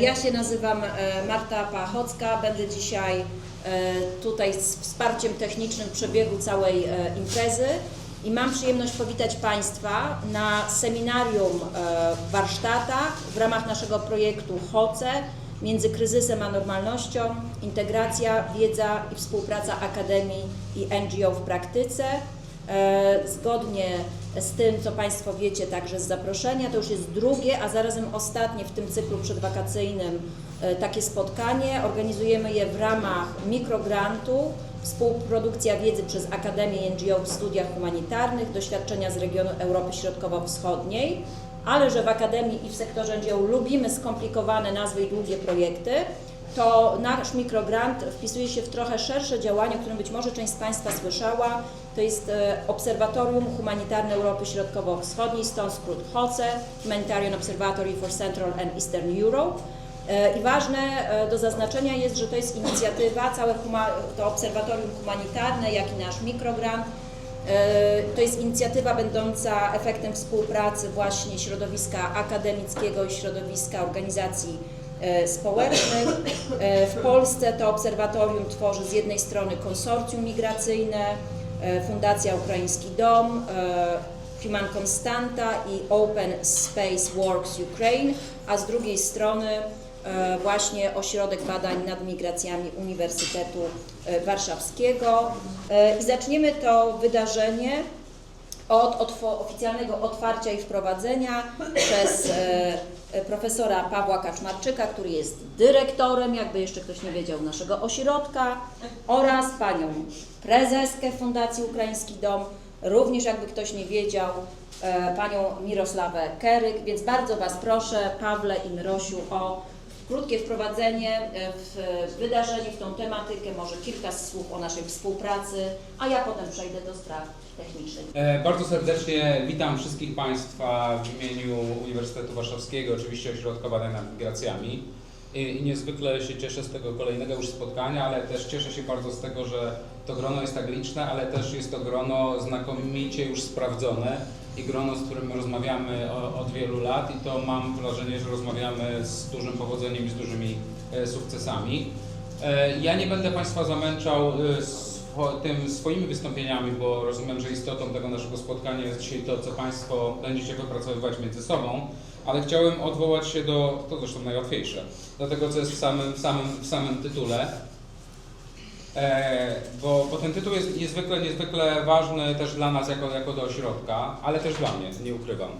Ja się nazywam Marta Pachocka, będę dzisiaj tutaj z wsparciem technicznym przebiegu całej imprezy i mam przyjemność powitać Państwa na seminarium warsztatach w ramach naszego projektu HOCE między kryzysem a normalnością, integracja, wiedza i współpraca Akademii i NGO w praktyce. Zgodnie z tym, co Państwo wiecie także z zaproszenia, to już jest drugie, a zarazem ostatnie w tym cyklu przedwakacyjnym takie spotkanie. Organizujemy je w ramach mikrograntu, współprodukcja wiedzy przez Akademię i NGO w studiach humanitarnych, doświadczenia z regionu Europy Środkowo-Wschodniej, ale że w Akademii i w sektorze NGO lubimy skomplikowane nazwy i długie projekty, to nasz mikrogrant wpisuje się w trochę szersze działanie, o którym być może część z Państwa słyszała. To jest Obserwatorium Humanitarne Europy Środkowo-Wschodniej, stąd skrót HOCE, Humanitarian Observatory for Central and Eastern Europe. I ważne do zaznaczenia jest, że to jest inicjatywa, całe to obserwatorium humanitarne, jak i nasz mikrogrant. To jest inicjatywa będąca efektem współpracy właśnie środowiska akademickiego i środowiska organizacji społecznych. W Polsce to obserwatorium tworzy z jednej strony konsorcjum migracyjne, Fundacja Ukraiński Dom, Human Constanta i Open Space Works Ukraine, a z drugiej strony właśnie Ośrodek Badań nad Migracjami Uniwersytetu Warszawskiego. I zaczniemy to wydarzenie od oficjalnego otwarcia i wprowadzenia przez profesora Pawła Kaczmarczyka, który jest dyrektorem, jakby jeszcze ktoś nie wiedział, naszego ośrodka, oraz panią prezeskę Fundacji Ukraiński Dom, również jakby ktoś nie wiedział, panią Mirosławę Keryk, więc bardzo Was proszę, Pawle i Mirosiu, o krótkie wprowadzenie w wydarzenie, w tą tematykę, może kilka słów o naszej współpracy, a ja potem przejdę do spraw technicznych. Bardzo serdecznie witam wszystkich Państwa w imieniu Uniwersytetu Warszawskiego, oczywiście Ośrodka Badań nad Migracjami. I niezwykle się cieszę z tego kolejnego już spotkania, ale też cieszę się bardzo z tego, że to grono jest tak liczne, ale też jest to grono znakomicie już sprawdzone i grono, z którym rozmawiamy od wielu lat i to mam wrażenie, że rozmawiamy z dużym powodzeniem i z dużymi sukcesami. Ja nie będę Państwa zamęczał tym swoimi wystąpieniami, bo rozumiem, że istotą tego naszego spotkania jest dzisiaj to, co Państwo będziecie wypracowywać między sobą, ale chciałem odwołać się do, to zresztą najłatwiejsze, do tego, co jest w samym tytule, bo ten tytuł jest niezwykle ważny też dla nas jako do ośrodka, ale też dla mnie, nie ukrywam.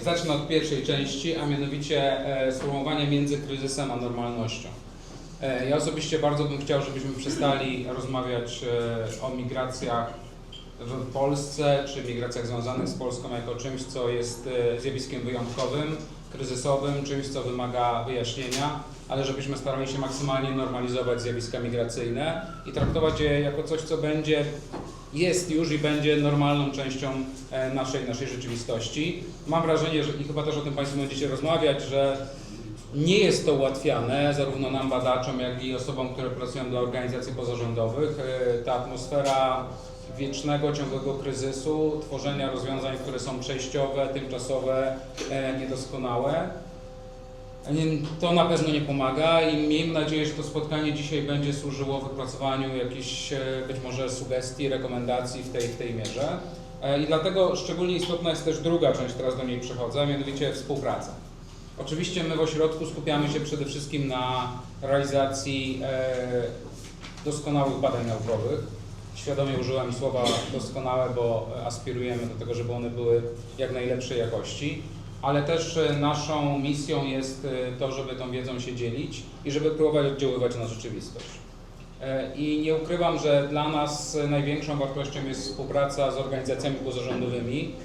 Zacznę od pierwszej części, a mianowicie sformułowania między kryzysem a normalnością. Ja osobiście bardzo bym chciał, żebyśmy przestali rozmawiać o migracjach w Polsce, czy migracjach związanych z Polską jako czymś, co jest zjawiskiem wyjątkowym, kryzysowym, czymś, co wymaga wyjaśnienia, ale żebyśmy starali się maksymalnie normalizować zjawiska migracyjne i traktować je jako coś, co jest już i będzie normalną częścią naszej rzeczywistości. Mam wrażenie, że i chyba też o tym Państwo będziecie rozmawiać, że nie jest to ułatwiane zarówno nam badaczom, jak i osobom, które pracują dla organizacji pozarządowych. Ta atmosfera wiecznego, ciągłego kryzysu, tworzenia rozwiązań, które są przejściowe, tymczasowe, niedoskonałe. To na pewno nie pomaga i miejmy nadzieję, że to spotkanie dzisiaj będzie służyło wypracowaniu jakichś być może sugestii, rekomendacji w tej mierze. I dlatego szczególnie istotna jest też druga część, teraz do niej przechodzę, a mianowicie współpraca. Oczywiście my w ośrodku skupiamy się przede wszystkim na realizacji doskonałych badań naukowych. Świadomie użyłem słowa doskonałe, bo aspirujemy do tego, żeby one były jak najlepszej jakości, ale też naszą misją jest to, żeby tą wiedzą się dzielić i żeby próbować oddziaływać na rzeczywistość. I nie ukrywam, że dla nas największą wartością jest współpraca z organizacjami pozarządowymi.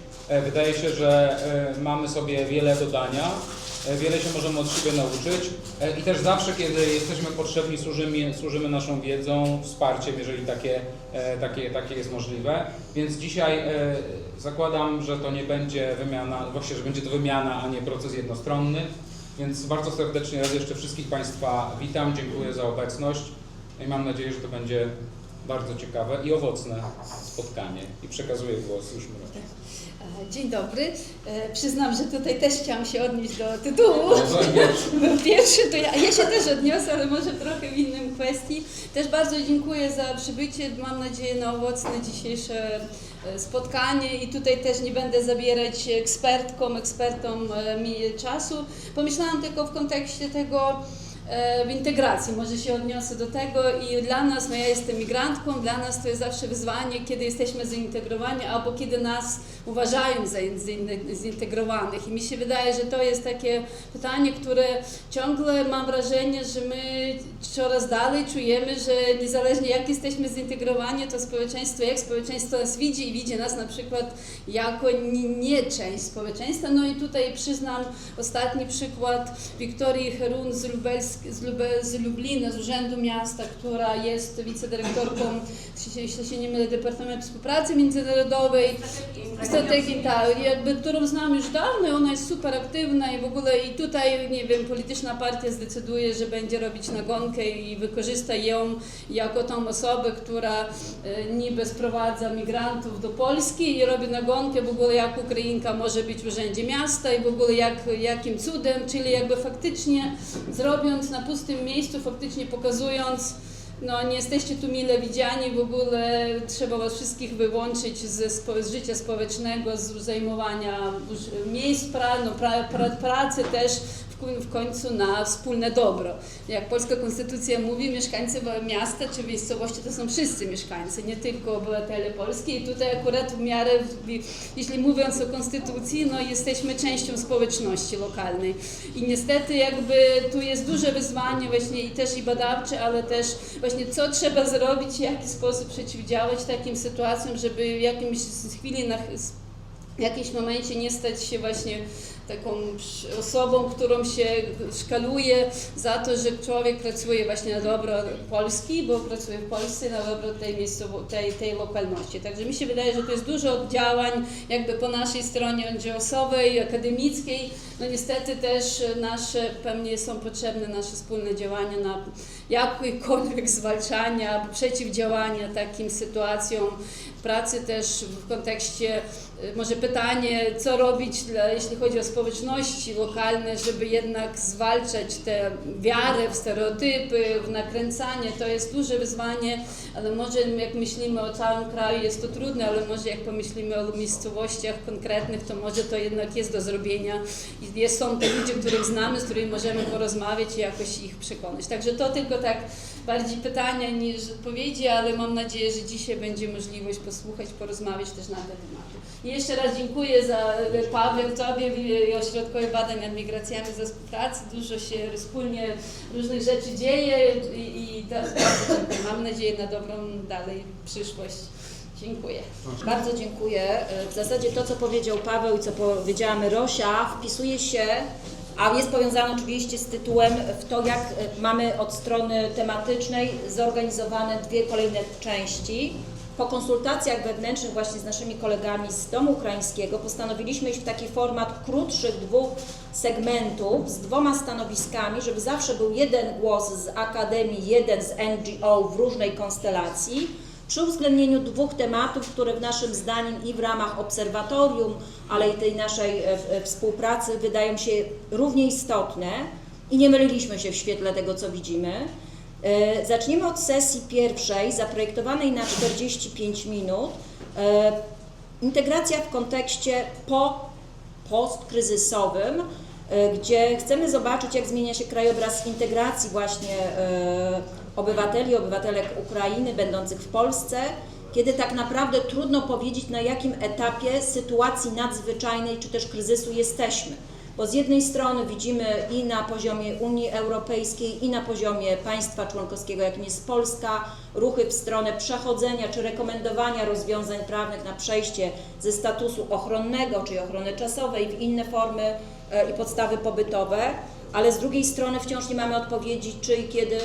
Wydaje się, że mamy sobie wiele do dania, wiele się możemy od siebie nauczyć i też zawsze, kiedy jesteśmy potrzebni, służymy naszą wiedzą, wsparciem, jeżeli takie jest możliwe. Więc dzisiaj zakładam, że to nie będzie wymiana, właściwie, że będzie to wymiana, a nie proces jednostronny. Więc bardzo serdecznie raz jeszcze wszystkich Państwa witam, dziękuję za obecność i mam nadzieję, że to będzie bardzo ciekawe i owocne spotkanie. I przekazuję głos już Mrozie. Dzień dobry. Przyznam, że tutaj też chciałam się odnieść do tytułu. Był pierwszy, to ja się też odniosę, ale może trochę w innym kwestii. Też bardzo dziękuję za przybycie. Mam nadzieję na owocne dzisiejsze spotkanie i tutaj też nie będę zabierać ekspertom mi czasu. Pomyślałam tylko w kontekście tego, w integracji, może się odniosę do tego i dla nas, no ja jestem migrantką, dla nas to jest zawsze wyzwanie, kiedy jesteśmy zintegrowani albo kiedy nas uważają za zintegrowanych i mi się wydaje, że to jest takie pytanie, które ciągle mam wrażenie, że my coraz dalej czujemy, że niezależnie jak jesteśmy zintegrowani, to społeczeństwo, jak społeczeństwo nas widzi i widzi nas na przykład jako nie część społeczeństwa. No i tutaj przyznam ostatni przykład Wiktorii Herun z Lublina, z Urzędu Miasta, która jest wicedyrektorką, jeśli się nie mylę, Departamentu Współpracy Międzynarodowej, strategii, którą znam już dawno, ona jest super aktywna i w ogóle i tutaj, nie wiem, polityczna partia zdecyduje, że będzie robić nagonkę i wykorzysta ją jako tą osobę, która niby sprowadza migrantów do Polski i robi nagonkę w ogóle jak Ukrainka może być w Urzędzie Miasta i w ogóle jakim cudem, czyli jakby faktycznie zrobiąc na pustym miejscu, faktycznie pokazując, no nie jesteście tu mile widziani, w ogóle trzeba was wszystkich wyłączyć z życia społecznego, z zajmowania miejsc pracy też w końcu na wspólne dobro. Jak polska konstytucja mówi, mieszkańcy miasta czy miejscowości to są wszyscy mieszkańcy, nie tylko obywatele polskie i tutaj akurat w miarę, jeśli mówiąc o konstytucji, no jesteśmy częścią społeczności lokalnej i niestety jakby tu jest duże wyzwanie właśnie i też i badawcze, ale też właśnie co trzeba zrobić, w jaki sposób przeciwdziałać takim sytuacjom, żeby w jakimś chwili, w jakimś momencie nie stać się właśnie taką osobą, którą się szkaluje za to, że człowiek pracuje właśnie na dobro Polski, bo pracuje w Polsce na dobro tej lokalności. Także mi się wydaje, że to jest dużo działań jakby po naszej stronie NGO-sowej, akademickiej. No niestety też pewnie są potrzebne nasze wspólne działania na jakiekolwiek zwalczania, przeciwdziałania takim sytuacjom pracy też w kontekście, może pytanie, co robić, jeśli chodzi o społeczności lokalne, żeby jednak zwalczać tę wiarę w stereotypy, w nakręcanie. To jest duże wyzwanie, ale może jak myślimy o całym kraju jest to trudne, ale może jak pomyślimy o miejscowościach konkretnych, to może to jednak jest do zrobienia. I są te ludzie, których znamy, z którymi możemy porozmawiać i jakoś ich przekonać. Także to tylko tak bardziej pytania niż odpowiedzi, ale mam nadzieję, że dzisiaj będzie możliwość posłuchać, porozmawiać też na te tematy. I jeszcze raz dziękuję za Paweł, Tobie i Ośrodkowi Badań nad Migracjami za współpracę. Dużo się wspólnie różnych rzeczy dzieje i mam nadzieję na dobrą dalej przyszłość. Dziękuję. Bardzo dziękuję. W zasadzie to, co powiedział Paweł i co powiedziała Myrosia, wpisuje się, a jest powiązane oczywiście z tytułem, w to, jak mamy od strony tematycznej zorganizowane dwie kolejne części. Po konsultacjach wewnętrznych właśnie z naszymi kolegami z Domu Ukraińskiego postanowiliśmy iść w taki format krótszych dwóch segmentów z dwoma stanowiskami, żeby zawsze był jeden głos z akademii, jeden z NGO w różnej konstelacji, przy uwzględnieniu dwóch tematów, które w naszym zdaniem i w ramach obserwatorium, ale i tej naszej współpracy wydają się równie istotne i nie myliliśmy się w świetle tego, co widzimy. Zaczniemy od sesji pierwszej, zaprojektowanej na 45 minut. Integracja w kontekście postkryzysowym, gdzie chcemy zobaczyć, jak zmienia się krajobraz integracji właśnie obywateli, obywatelek Ukrainy będących w Polsce, kiedy tak naprawdę trudno powiedzieć, na jakim etapie sytuacji nadzwyczajnej czy też kryzysu jesteśmy. Bo z jednej strony widzimy i na poziomie Unii Europejskiej, i na poziomie państwa członkowskiego, jakim jest Polska, ruchy w stronę przechodzenia czy rekomendowania rozwiązań prawnych na przejście ze statusu ochronnego, czyli ochrony czasowej w inne formy i podstawy pobytowe, ale z drugiej strony wciąż nie mamy odpowiedzi, czy i kiedy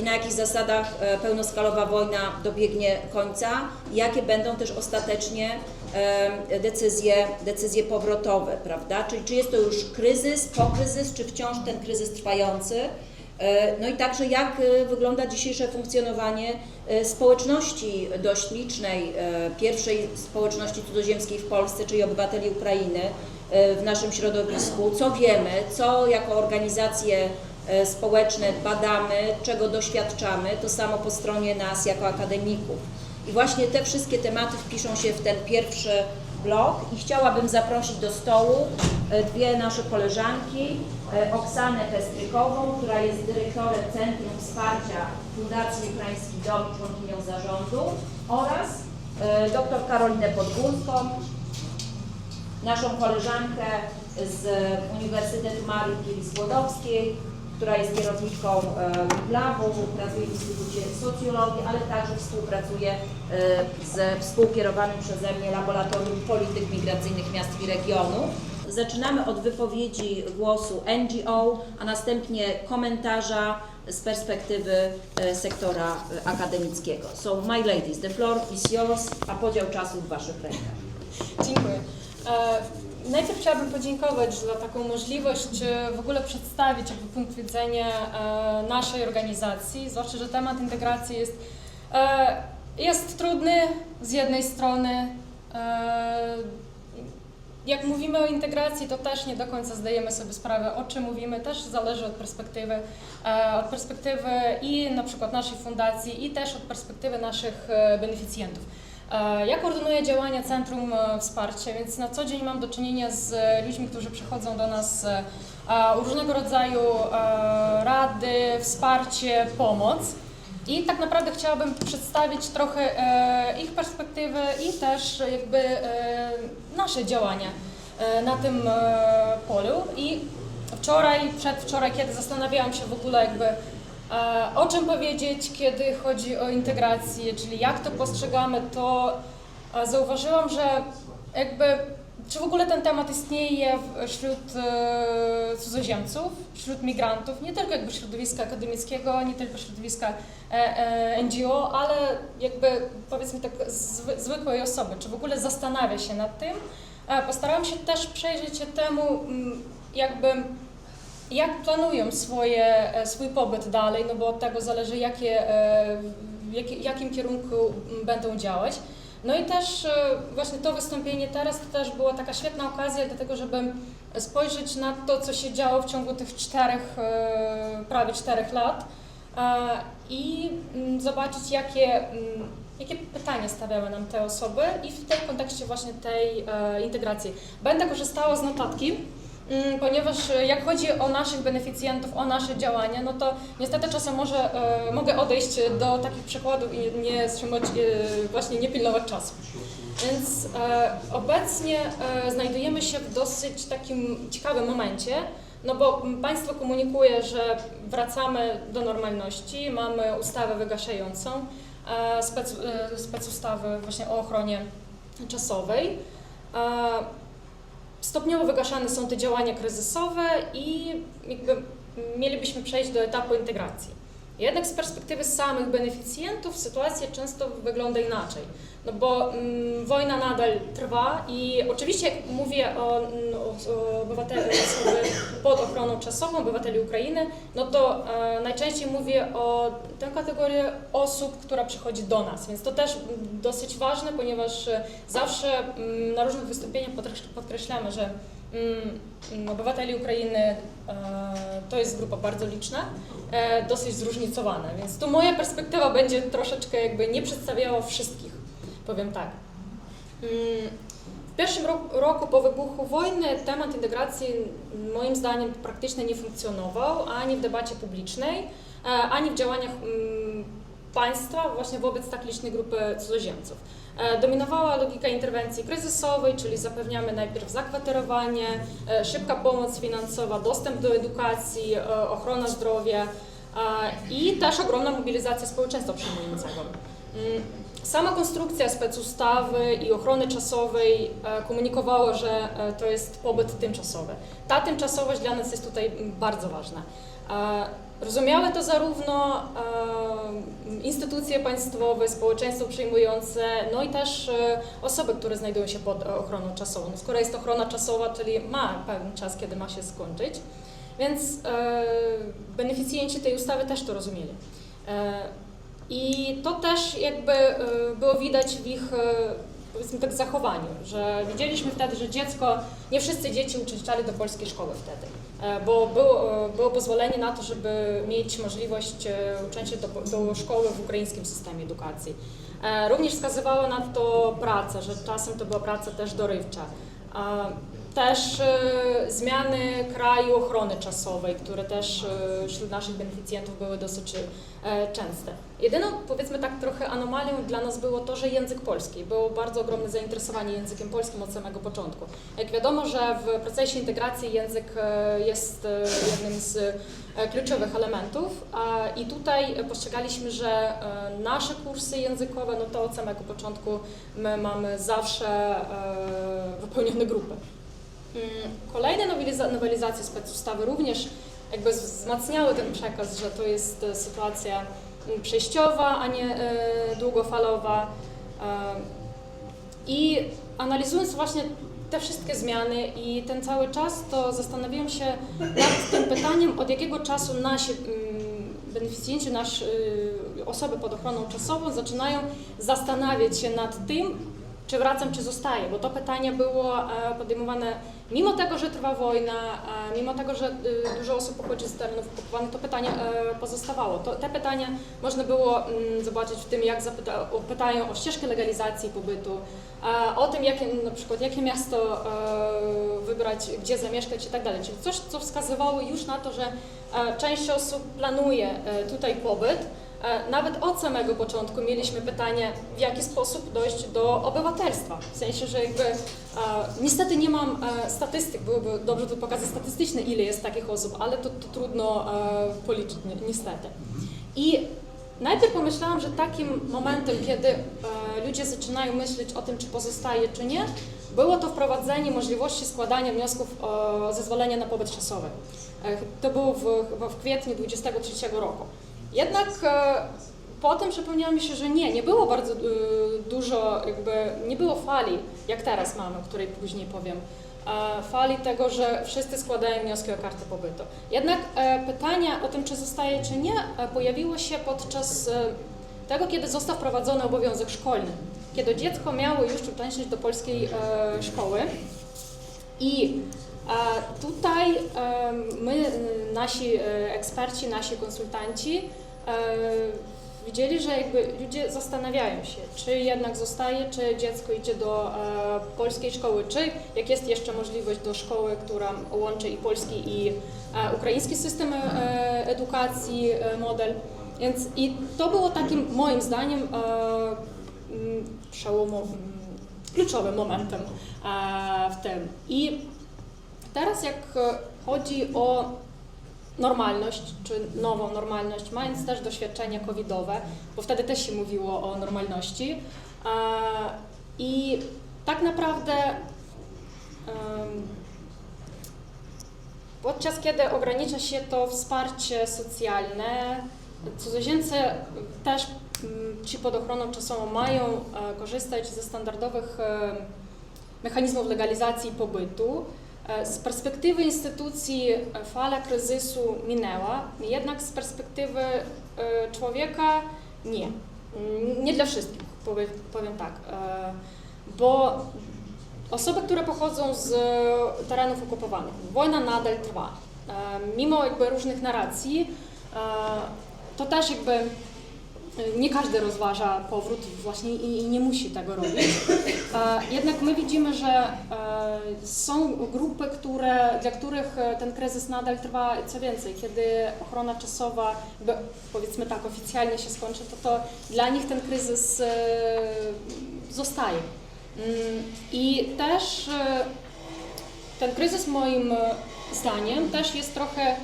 i na jakich zasadach pełnoskalowa wojna dobiegnie końca, i jakie będą też ostatecznie decyzje powrotowe, prawda? Czyli czy jest to już kryzys, pokryzys, czy wciąż ten kryzys trwający? No i także jak wygląda dzisiejsze funkcjonowanie społeczności dość licznej, pierwszej społeczności cudzoziemskiej w Polsce, czyli obywateli Ukrainy w naszym środowisku, co wiemy, co jako organizacje społeczne badamy, czego doświadczamy, to samo po stronie nas jako akademików. I właśnie te wszystkie tematy wpiszą się w ten pierwszy blok i chciałabym zaprosić do stołu dwie nasze koleżanki, Oksanę Pestrykową, która jest dyrektorem Centrum Wsparcia Fundacji Ukraiński Dom i członkinią zarządu, oraz dr Karolinę Podgórską, naszą koleżankę z Uniwersytetu Marii Curie-Skłodowskiej, która jest kierowniczką WIPLAB-u, pracuje w Instytucie Socjologii, ale także współpracuje ze współkierowanym przeze mnie Laboratorium Polityk Migracyjnych Miast i Regionów. Zaczynamy od wypowiedzi głosu NGO, a następnie komentarza z perspektywy sektora akademickiego. So, my ladies, the floor is yours, a podział czasu w Waszych rękach. Dziękuję. Najpierw chciałabym podziękować za taką możliwość w ogóle przedstawić jakby punkt widzenia naszej organizacji, zwłaszcza, że temat integracji jest trudny z jednej strony. Jak mówimy o integracji, to też nie do końca zdajemy sobie sprawę, o czym mówimy, też zależy od perspektywy i na przykład naszej fundacji, i też od perspektywy naszych beneficjentów. Ja koordynuję działania Centrum Wsparcia, więc na co dzień mam do czynienia z ludźmi, którzy przychodzą do nas o różnego rodzaju rady, wsparcie, pomoc. I tak naprawdę chciałabym przedstawić trochę ich perspektywę i też jakby nasze działania na tym polu. I przedwczoraj, kiedy zastanawiałam się w ogóle jakby o czym powiedzieć, kiedy chodzi o integrację, czyli jak to postrzegamy, to zauważyłam, że jakby czy w ogóle ten temat istnieje wśród cudzoziemców, wśród migrantów, nie tylko jakby środowiska akademickiego, nie tylko środowiska NGO, ale jakby powiedzmy tak zwykłej osoby, czy w ogóle zastanawia się nad tym. Postarałam się też przyjrzeć się temu, jakby jak planują swój pobyt dalej, no bo od tego zależy, w jakim kierunku będą działać. No i też właśnie to wystąpienie teraz to też była taka świetna okazja do tego, żeby spojrzeć na to, co się działo w ciągu tych prawie 4 lat i zobaczyć, jakie pytania stawiały nam te osoby i w tym kontekście właśnie tej integracji. Będę korzystała z notatki, ponieważ jak chodzi o naszych beneficjentów, o nasze działania, no to niestety czasem mogę odejść do takich przykładów i właśnie nie pilnować czasu. Więc obecnie znajdujemy się w dosyć takim ciekawym momencie, no bo państwo komunikuje, że wracamy do normalności, mamy ustawę wygaszającą, specustawę właśnie o ochronie czasowej. Stopniowo wygaszane są te działania kryzysowe i jakby mielibyśmy przejść do etapu integracji. Jednak z perspektywy samych beneficjentów sytuacja często wygląda inaczej, no bo wojna nadal trwa i oczywiście jak mówię o obywatelach pod ochroną czasową, obywateli Ukrainy, no to najczęściej mówię o tę kategorię osób, która przychodzi do nas, więc to też dosyć ważne, ponieważ zawsze na różnych wystąpieniach podkreślamy, że obywateli Ukrainy to jest grupa bardzo liczna, dosyć zróżnicowana, więc tu moja perspektywa będzie troszeczkę jakby nie przedstawiała wszystkich, powiem tak. W pierwszym roku po wybuchu wojny temat integracji moim zdaniem praktycznie nie funkcjonował ani w debacie publicznej, ani w działaniach państwa właśnie wobec tak licznej grupy cudzoziemców. Dominowała logika interwencji kryzysowej, czyli zapewniamy najpierw zakwaterowanie, szybka pomoc finansowa, dostęp do edukacji, ochrona zdrowia i też ogromna mobilizacja społeczeństwa przyjmującego. Sama konstrukcja specustawy i ochrony czasowej komunikowała, że to jest pobyt tymczasowy. Ta tymczasowość dla nas jest tutaj bardzo ważna. Rozumiały to zarówno instytucje państwowe, społeczeństwo przyjmujące, no i też osoby, które znajdują się pod ochroną czasową. No skoro jest ochrona czasowa, czyli ma pewien czas, kiedy ma się skończyć. Więc beneficjenci tej ustawy też to rozumieli. I to też jakby było widać w ich powiedzmy tak zachowaniu, że widzieliśmy wtedy, że nie wszyscy dzieci uczęszczali do polskiej szkoły wtedy, bo było pozwolenie na to, żeby mieć możliwość uczęszczać do szkoły w ukraińskim systemie edukacji. Również wskazywała na to praca, że czasem to była praca też dorywcza. Też zmiany kraju ochrony czasowej, które też wśród naszych beneficjentów były dosyć częste. Jedyną, powiedzmy tak, trochę anomalią dla nas było to, że język polski. Było bardzo ogromne zainteresowanie językiem polskim od samego początku. Jak wiadomo, że w procesie integracji język jest jednym z kluczowych elementów i tutaj postrzegaliśmy, że nasze kursy językowe, no to od samego początku my mamy zawsze wypełnione grupy. Kolejne nowelizacje specustawy również jakby wzmacniały ten przekaz, że to jest sytuacja przejściowa, a nie długofalowa. I analizując właśnie te wszystkie zmiany i ten cały czas, to zastanawiam się nad tym pytaniem, od jakiego czasu nasi beneficjenci, osoby pod ochroną czasową zaczynają zastanawiać się nad tym, czy wracam, czy zostaję, bo to pytanie było podejmowane mimo tego, że trwa wojna, mimo tego, że dużo osób pochodzi z terenów okupowanych, to pytanie pozostawało. Te pytania można było zobaczyć w tym, jak pytają o ścieżkę legalizacji pobytu, o tym, na przykład jakie miasto wybrać, gdzie zamieszkać i tak dalej. Czyli coś, co wskazywało już na to, że część osób planuje tutaj pobyt. Nawet od samego początku mieliśmy pytanie, w jaki sposób dojść do obywatelstwa. W sensie, że jakby niestety nie mam statystyk, byłoby dobrze tu pokazać statystyczne, ile jest takich osób, ale to trudno policzyć niestety. I najpierw pomyślałam, że takim momentem, kiedy ludzie zaczynają myśleć o tym, czy pozostaje, czy nie, było to wprowadzenie możliwości składania wniosków o zezwolenie na pobyt czasowy. To było w kwietniu 2023 roku. Jednak potem przypomniało mi się, że nie było bardzo dużo, nie było fali, jak teraz mamy, o której później powiem, fali tego, że wszyscy składają wnioski o kartę pobytu. Jednak pytania o tym, czy zostaje, czy nie, pojawiło się podczas tego, kiedy został wprowadzony obowiązek szkolny, kiedy dziecko miało już uczęszczać do polskiej szkoły i tutaj my, nasi eksperci, nasi konsultanci widzieli, że jakby ludzie zastanawiają się, czy jednak zostaje, czy dziecko idzie do polskiej szkoły, czy jak jest jeszcze możliwość do szkoły, która łączy i polski i ukraiński system edukacji, model. Więc i to było takim moim zdaniem kluczowym momentem w tym. I teraz jak chodzi o normalność, czy nową normalność, mając też doświadczenie covidowe, bo wtedy też się mówiło o normalności i tak naprawdę podczas kiedy ogranicza się to wsparcie socjalne, cudzoziemcy też ci pod ochroną czasową mają korzystać ze standardowych mechanizmów legalizacji pobytu. Z perspektywy instytucji fala kryzysu minęła, jednak z perspektywy człowieka nie. Nie dla wszystkich, powiem tak, bo osoby, które pochodzą z terenów okupowanych, wojna nadal trwa. Mimo jakby różnych narracji, to też jakby nie każdy rozważa powrót właśnie i nie musi tego robić. Jednak my widzimy, że są grupy, dla których ten kryzys nadal trwa. Co więcej, kiedy ochrona czasowa, powiedzmy tak, oficjalnie się skończy, to dla nich ten kryzys zostaje. I też ten kryzys moim zdaniem też jest trochę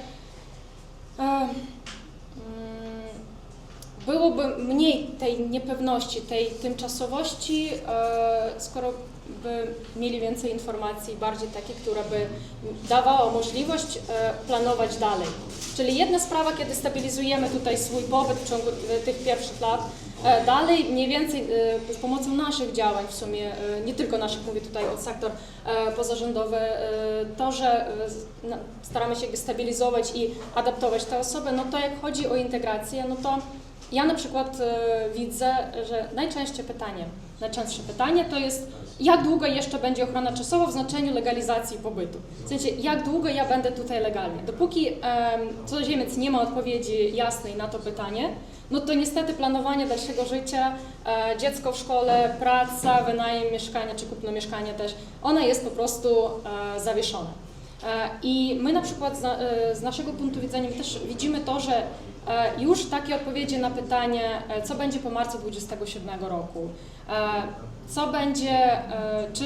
byłoby mniej tej niepewności, tej tymczasowości, skoro by mieli więcej informacji, bardziej takie, która by dawała możliwość planować dalej. Czyli jedna sprawa, kiedy stabilizujemy tutaj swój pobyt w ciągu tych pierwszych lat, dalej mniej więcej z pomocą naszych działań w sumie, nie tylko naszych, mówię tutaj o sektor pozarządowy, to, że staramy się stabilizować i adaptować te osoby, no to jak chodzi o integrację, no to ja na przykład widzę, że najczęstsze pytanie to jest, jak długo jeszcze będzie ochrona czasowa w znaczeniu legalizacji pobytu. W sensie, jak długo ja będę tutaj legalnie. Dopóki cudzoziemiec nie ma odpowiedzi jasnej na to pytanie, no to niestety planowanie dalszego życia, dziecko w szkole, praca, wynajem mieszkania czy kupno mieszkania też, ona jest po prostu zawieszona. I my na przykład z naszego punktu widzenia też widzimy to, że już takie odpowiedzi na pytanie, co będzie po marcu 2027 roku, co będzie, czy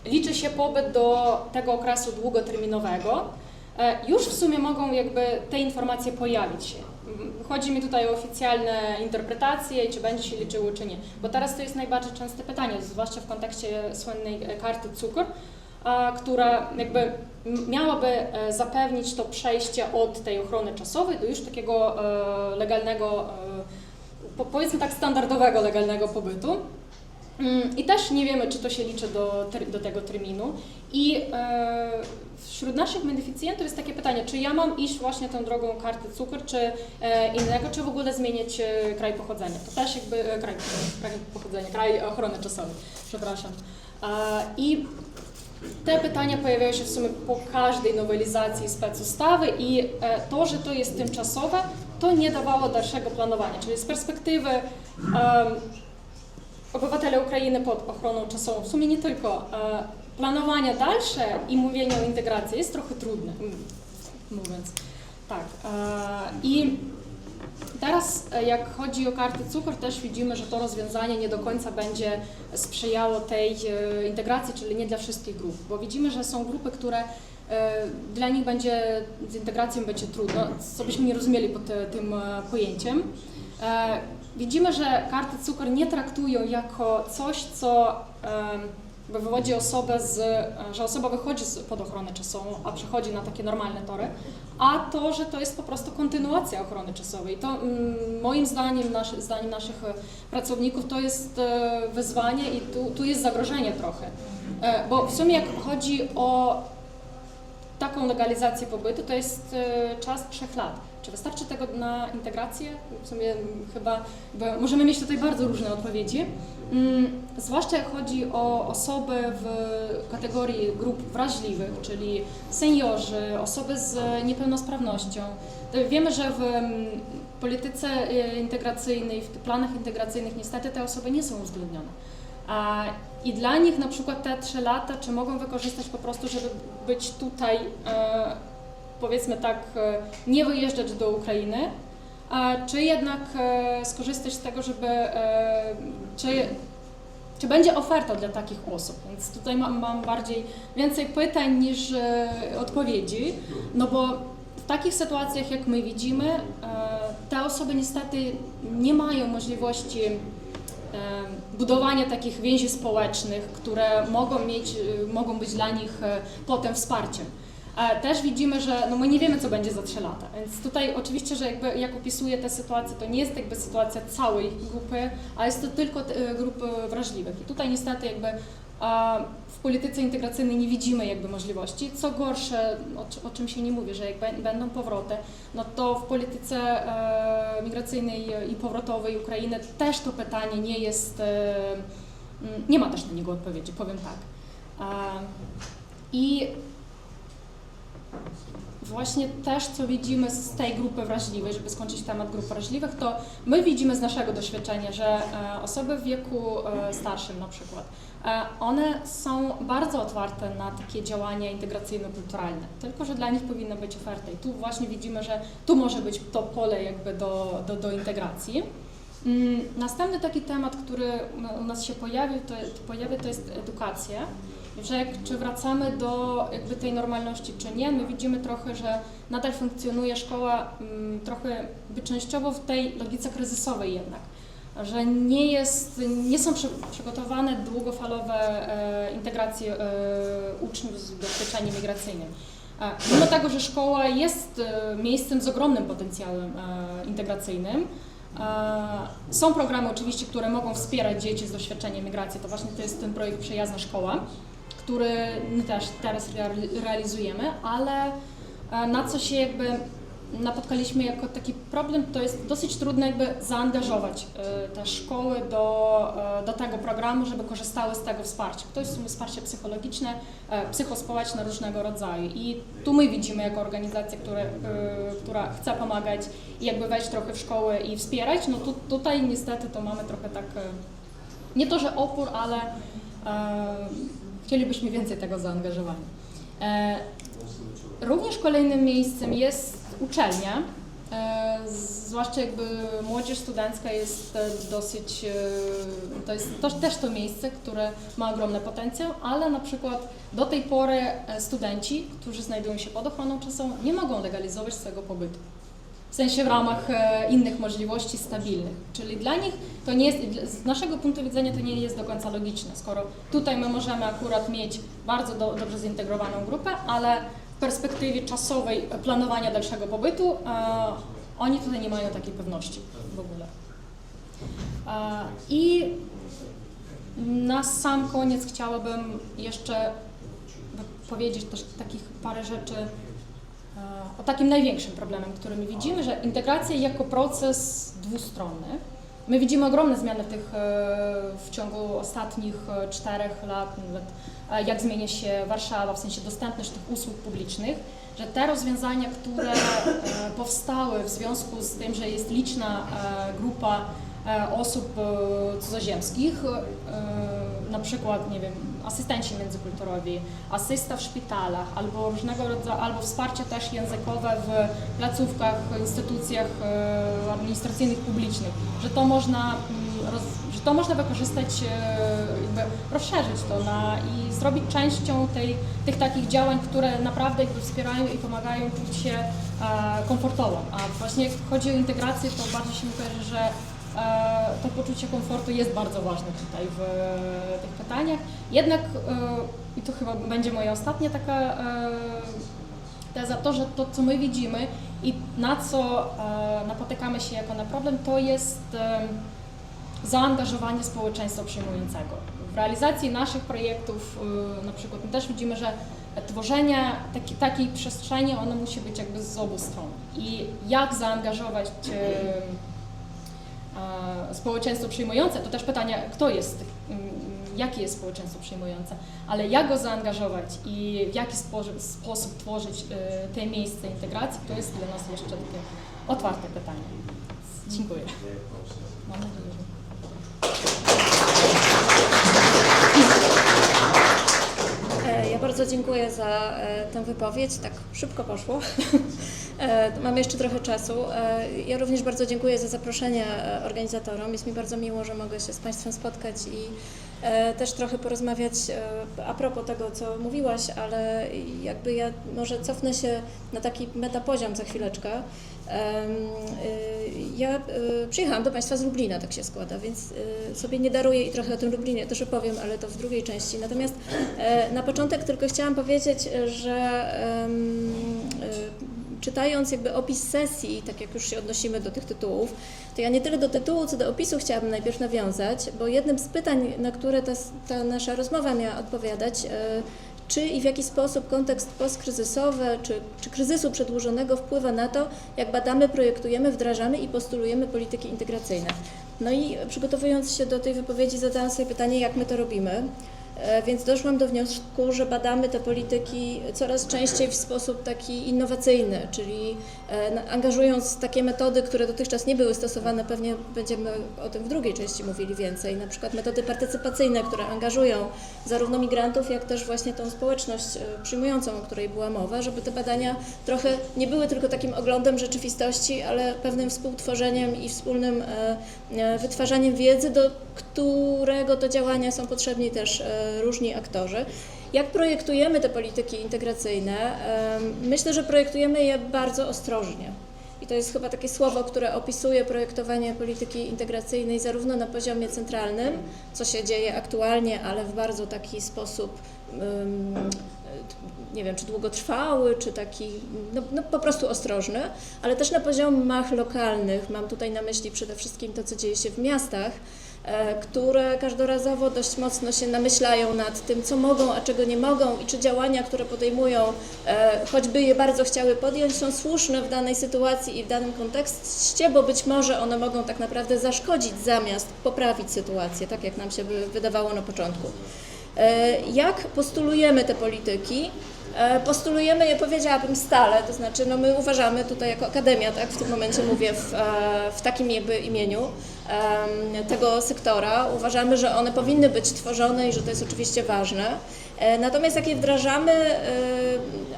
liczy się pobyt do tego okresu długoterminowego, już w sumie mogą jakby te informacje pojawić się. Chodzi mi tutaj o oficjalne interpretacje, czy będzie się liczyło, czy nie. Bo teraz to jest najbardziej częste pytanie, zwłaszcza w kontekście słynnej karty cukor, która jakby miałaby zapewnić to przejście od tej ochrony czasowej do już takiego legalnego, powiedzmy tak standardowego legalnego pobytu. I też nie wiemy, czy to się liczy do tego terminu. I wśród naszych beneficjentów jest takie pytanie, czy ja mam iść właśnie tą drogą karty cukor, czy innego, czy w ogóle zmienić kraj pochodzenia. To też jakby kraj ochrony czasowej, przepraszam. I te pytania pojawiają się w sumie po każdej nowelizacji specustawy i to, że to jest tymczasowe, to nie dawało dalszego planowania. Czyli z perspektywy obywatele Ukrainy pod ochroną czasową, w sumie nie tylko, planowania dalsze i mówienie o integracji jest trochę trudne, mówiąc tak. I teraz jak chodzi o karty cukor, też widzimy, że to rozwiązanie nie do końca będzie sprzyjało tej integracji, czyli nie dla wszystkich grup, bo widzimy, że są grupy, które dla nich będzie z integracją będzie trudno, co byśmy nie rozumieli pod tym pojęciem. Widzimy, że karty cukor nie traktują jako coś, co wywodzi osobę że osoba wychodzi pod ochronę czasową, a przechodzi na takie normalne tory, a to, że to jest po prostu kontynuacja ochrony czasowej. To moim zdaniem, zdaniem naszych pracowników, to jest wyzwanie i tu jest zagrożenie trochę. Bo w sumie jak chodzi o taką legalizację pobytu, to jest czas 3 lat. Czy wystarczy tego na integrację? W sumie chyba, bo możemy mieć tutaj bardzo różne odpowiedzi. Zwłaszcza jak chodzi o osoby w kategorii grup wrażliwych, czyli seniorzy, osoby z niepełnosprawnością. Wiemy, że w polityce integracyjnej, w planach integracyjnych niestety te osoby nie są uwzględnione. I dla nich na przykład te 3 lata, czy mogą wykorzystać po prostu, żeby być tutaj, powiedzmy tak, nie wyjeżdżać do Ukrainy, czy jednak skorzystać z tego, żeby, czy będzie oferta dla takich osób. Więc tutaj mam więcej pytań niż odpowiedzi, no bo w takich sytuacjach, jak my widzimy, te osoby niestety nie mają możliwości budowania takich więzi społecznych, które mogą być dla nich potem wsparciem. Też widzimy, że my nie wiemy, co będzie za 3 lata, więc tutaj oczywiście, że jak opisuję tę sytuację, to nie jest jakby sytuacja całej grupy, a jest to tylko grupy wrażliwych. I tutaj niestety jakby w polityce integracyjnej nie widzimy jakby możliwości. Co gorsze, o czym się nie mówi, że jak będą powroty, no to w polityce migracyjnej i powrotowej Ukrainy też to pytanie nie jest, nie ma też na niego odpowiedzi, powiem tak. I właśnie też, co widzimy z tej grupy wrażliwej, żeby skończyć temat grup wrażliwych, to my widzimy z naszego doświadczenia, że osoby w wieku starszym na przykład, one są bardzo otwarte na takie działania integracyjno-kulturalne, tylko że dla nich powinna być oferta i tu właśnie widzimy, że tu może być to pole jakby do integracji. Następny taki temat, który u nas się pojawił, to jest edukacja. Że czy wracamy do jakby tej normalności, czy nie, my widzimy trochę, że nadal funkcjonuje szkoła trochę częściowo w tej logice kryzysowej jednak, że nie są przygotowane długofalowe integracje uczniów z doświadczeniem migracyjnym. Mimo tego, że szkoła jest miejscem z ogromnym potencjałem integracyjnym, są programy oczywiście, które mogą wspierać dzieci z doświadczeniem migracji. To właśnie to jest ten projekt Przyjazna Szkoła, który my też teraz realizujemy, ale na co się napotkaliśmy jako taki problem, to jest dosyć trudno zaangażować te szkoły do tego programu, żeby korzystały z tego wsparcia. To jest wsparcie psychologiczne, psychospołeczne różnego rodzaju i tu my widzimy jako organizacja, która chce pomagać i wejść trochę w szkoły i wspierać, no tutaj niestety to mamy trochę tak, nie to, że opór, ale chcielibyśmy więcej tego zaangażowania. Również kolejnym miejscem jest uczelnia, zwłaszcza młodzież studencka jest dosyć, to jest też to miejsce, które ma ogromny potencjał, ale na przykład do tej pory studenci, którzy znajdują się pod ochroną czasową, nie mogą legalizować swojego pobytu. W sensie w ramach innych możliwości stabilnych, czyli dla nich to nie jest, z naszego punktu widzenia to nie jest do końca logiczne, skoro tutaj my możemy akurat mieć bardzo dobrze zintegrowaną grupę, ale w perspektywie czasowej planowania dalszego pobytu oni tutaj nie mają takiej pewności w ogóle. I na sam koniec chciałabym jeszcze powiedzieć też takich parę rzeczy o takim największym problemem, który my widzimy, że integracja jako proces dwustronny. My widzimy ogromne zmiany w ciągu ostatnich 4 lat, jak zmienia się Warszawa, w sensie dostępność tych usług publicznych, że te rozwiązania, które powstały w związku z tym, że jest liczna grupa osób cudzoziemskich, na przykład, nie wiem, asystenci międzykulturowi, asysta w szpitalach, albo różnego rodzaju, albo wsparcie też językowe w placówkach, instytucjach administracyjnych, publicznych, że to można wykorzystać, rozszerzyć to i zrobić częścią tych takich działań, które naprawdę wspierają i pomagają czuć się komfortowo. A właśnie jak chodzi o integrację, to bardziej się mi kojarzy, że to poczucie komfortu jest bardzo ważne tutaj w tych pytaniach. Jednak, i to chyba będzie moja ostatnia taka teza, to, że to, co my widzimy i na co napotykamy się jako na problem, to jest zaangażowanie społeczeństwa przyjmującego. W realizacji naszych projektów na przykład my też widzimy, że tworzenie takiej przestrzeni, ono musi być z obu stron. I jak zaangażować społeczeństwo przyjmujące, to też pytanie, jakie jest społeczeństwo przyjmujące, ale jak go zaangażować i w jaki sposób tworzyć te miejsca integracji, to jest dla nas jeszcze takie otwarte pytanie. Dziękuję. Mam nadzieję, że... Ja bardzo dziękuję za tę wypowiedź, tak szybko poszło. Mamy jeszcze trochę czasu. Ja również bardzo dziękuję za zaproszenie organizatorom. Jest mi bardzo miło, że mogę się z Państwem spotkać i też trochę porozmawiać a propos tego, co mówiłaś, ale ja może cofnę się na taki metapoziom za chwileczkę. Ja przyjechałam do Państwa z Lublina, tak się składa, więc sobie nie daruję i trochę o tym Lublinie też opowiem, ale to w drugiej części. Natomiast na początek tylko chciałam powiedzieć, że czytając opis sesji, tak jak już się odnosimy do tych tytułów, to ja nie tyle do tytułu, co do opisu chciałabym najpierw nawiązać, bo jednym z pytań, na które ta nasza rozmowa miała odpowiadać, czy i w jaki sposób kontekst postkryzysowy, czy kryzysu przedłużonego wpływa na to, jak badamy, projektujemy, wdrażamy i postulujemy polityki integracyjne. No i przygotowując się do tej wypowiedzi, zadałam sobie pytanie, jak my to robimy. Więc doszłam do wniosku, że badamy te polityki coraz częściej w sposób taki innowacyjny, czyli angażując takie metody, które dotychczas nie były stosowane, pewnie będziemy o tym w drugiej części mówili więcej, na przykład metody partycypacyjne, które angażują zarówno migrantów, jak też właśnie tą społeczność przyjmującą, o której była mowa, żeby te badania trochę nie były tylko takim oglądem rzeczywistości, ale pewnym współtworzeniem i wspólnym wytwarzaniem wiedzy, do którego to działania są potrzebni też różni aktorzy. Jak projektujemy te polityki integracyjne? Myślę, że projektujemy je bardzo ostrożnie. I to jest chyba takie słowo, które opisuje projektowanie polityki integracyjnej zarówno na poziomie centralnym, co się dzieje aktualnie, ale w bardzo taki sposób nie wiem, czy długotrwały, czy taki no po prostu ostrożny, ale też na poziomach lokalnych. Mam tutaj na myśli przede wszystkim to, co dzieje się w miastach, które każdorazowo dość mocno się namyślają nad tym, co mogą, a czego nie mogą i czy działania, które podejmują, choćby je bardzo chciały podjąć, są słuszne w danej sytuacji i w danym kontekście, bo być może one mogą tak naprawdę zaszkodzić zamiast poprawić sytuację, tak jak nam się wydawało na początku. Jak postulujemy te polityki? Postulujemy je, powiedziałabym, stale, to znaczy no my uważamy tutaj jako Akademia, tak, w tym momencie mówię w takim jakby imieniu tego sektora, uważamy, że one powinny być tworzone i że to jest oczywiście ważne. Natomiast jak je wdrażamy,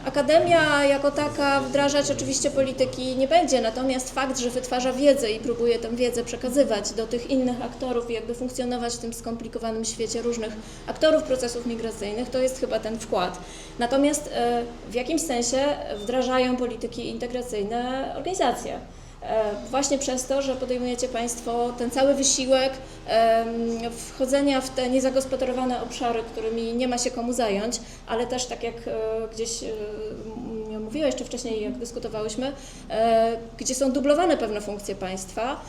Akademia jako taka wdrażać oczywiście polityki nie będzie, natomiast fakt, że wytwarza wiedzę i próbuje tę wiedzę przekazywać do tych innych aktorów i jakby funkcjonować w tym skomplikowanym świecie różnych aktorów procesów migracyjnych, to jest chyba ten wkład. Natomiast w jakimś sensie wdrażają polityki integracyjne organizacje. Właśnie przez to, że podejmujecie Państwo ten cały wysiłek wchodzenia w te niezagospodarowane obszary, którymi nie ma się komu zająć, ale też tak jak gdzieś mówiła jeszcze wcześniej, jak dyskutowałyśmy, gdzie są dublowane pewne funkcje państwa,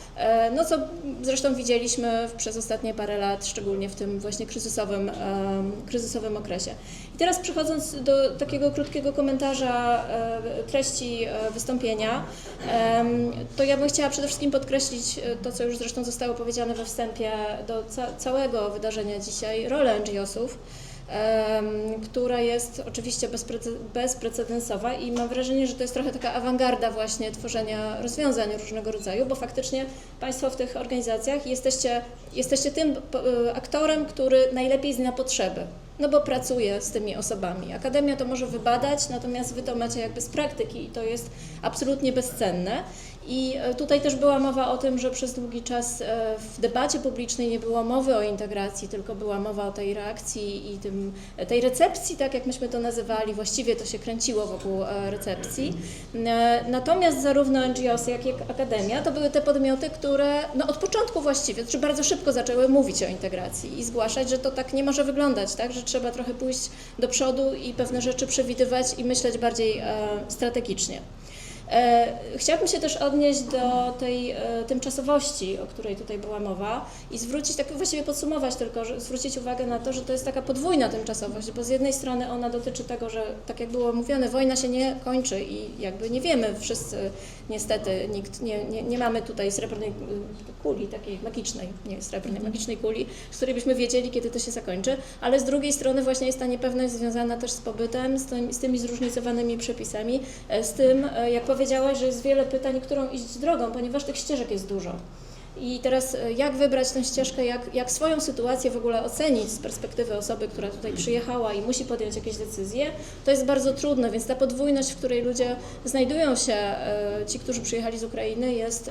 no co zresztą widzieliśmy przez ostatnie parę lat, szczególnie w tym właśnie kryzysowym okresie. I teraz przechodząc do takiego krótkiego komentarza treści wystąpienia, to ja bym chciała przede wszystkim podkreślić to, co już zresztą zostało powiedziane we wstępie do całego wydarzenia dzisiaj, rolę NGO-sów, która jest oczywiście bezprecedensowa i mam wrażenie, że to jest trochę taka awangarda właśnie tworzenia rozwiązań różnego rodzaju, bo faktycznie Państwo w tych organizacjach jesteście tym aktorem, który najlepiej zna potrzeby, no bo pracuje z tymi osobami. Akademia to może wybadać, natomiast Wy to macie jakby z praktyki i to jest absolutnie bezcenne. I tutaj też była mowa o tym, że przez długi czas w debacie publicznej nie było mowy o integracji, tylko była mowa o tej reakcji i tej recepcji, tak jak myśmy to nazywali, właściwie to się kręciło wokół recepcji. Natomiast zarówno NGOs, jak i Akademia to były te podmioty, które no od początku właściwie, czy bardzo szybko zaczęły mówić o integracji i zgłaszać, że to tak nie może wyglądać, tak, że trzeba trochę pójść do przodu i pewne rzeczy przewidywać i myśleć bardziej strategicznie. Chciałabym się też odnieść do tej tymczasowości, o której tutaj była mowa i zwrócić, tak właściwie podsumować tylko, że zwrócić uwagę na to, że to jest taka podwójna tymczasowość, bo z jednej strony ona dotyczy tego, że tak jak było mówione, wojna się nie kończy i jakby nie wiemy wszyscy, niestety nikt, nie mamy tutaj srebrnej kuli, takiej magicznej, nie srebrnej, magicznej kuli, z której byśmy wiedzieli, kiedy to się zakończy, ale z drugiej strony właśnie jest ta niepewność związana też z pobytem, z tymi zróżnicowanymi przepisami, z tym, jak powiedziałaś, że jest wiele pytań, którą iść drogą, ponieważ tych ścieżek jest dużo. I teraz jak wybrać tę ścieżkę, jak swoją sytuację w ogóle ocenić z perspektywy osoby, która tutaj przyjechała i musi podjąć jakieś decyzje, to jest bardzo trudne, więc ta podwójność, w której ludzie znajdują się, ci, którzy przyjechali z Ukrainy, jest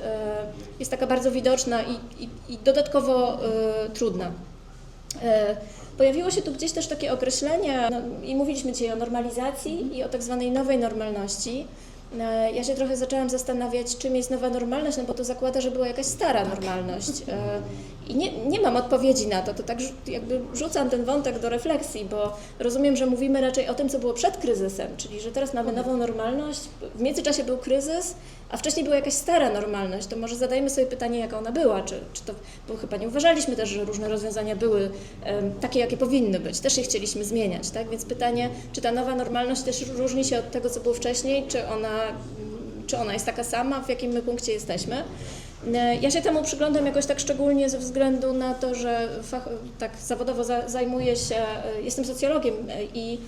taka bardzo widoczna i dodatkowo trudna. Pojawiło się tu gdzieś też takie określenie, i mówiliśmy dzisiaj o normalizacji i o tak zwanej nowej normalności. Ja się trochę zaczęłam zastanawiać, czym jest nowa normalność, no bo to zakłada, że była jakaś stara normalność i nie mam odpowiedzi na to, tak jakby rzucam ten wątek do refleksji, bo rozumiem, że mówimy raczej o tym, co było przed kryzysem, czyli że teraz mamy nową normalność, w międzyczasie był kryzys, a wcześniej była jakaś stara normalność, to może zadajmy sobie pytanie, jaka ona była, czy to, bo chyba nie uważaliśmy też, że różne rozwiązania były takie, jakie powinny być, też je chcieliśmy zmieniać, tak, więc pytanie, czy ta nowa normalność też różni się od tego, co było wcześniej, czy ona jest taka sama, w jakim my punkcie jesteśmy. Ja się temu przyglądam jakoś tak szczególnie ze względu na to, że tak zawodowo zajmuję się, jestem socjologiem i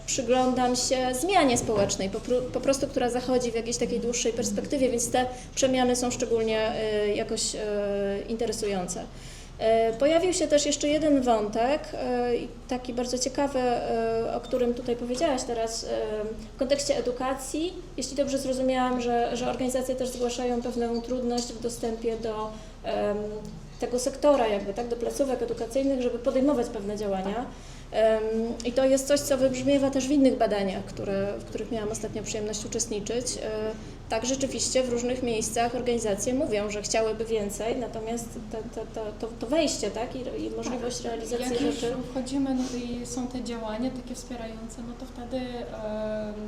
przyglądam się zmianie społecznej, po prostu, która zachodzi w jakiejś takiej dłuższej perspektywie, więc te przemiany są szczególnie jakoś interesujące. Pojawił się też jeszcze jeden wątek, taki bardzo ciekawy, o którym tutaj powiedziałaś teraz, w kontekście edukacji. Jeśli dobrze zrozumiałam, że organizacje też zgłaszają pewną trudność w dostępie do tego sektora, jakby, tak, do placówek edukacyjnych, żeby podejmować pewne działania. I to jest coś, co wybrzmiewa też w innych badaniach, w których miałam ostatnio przyjemność uczestniczyć. Tak, rzeczywiście w różnych miejscach organizacje mówią, że chciałyby więcej, natomiast to wejście, tak, i możliwość realizacji Jak już rzeczy. wchodzimy, no i są te działania takie wspierające, no to wtedy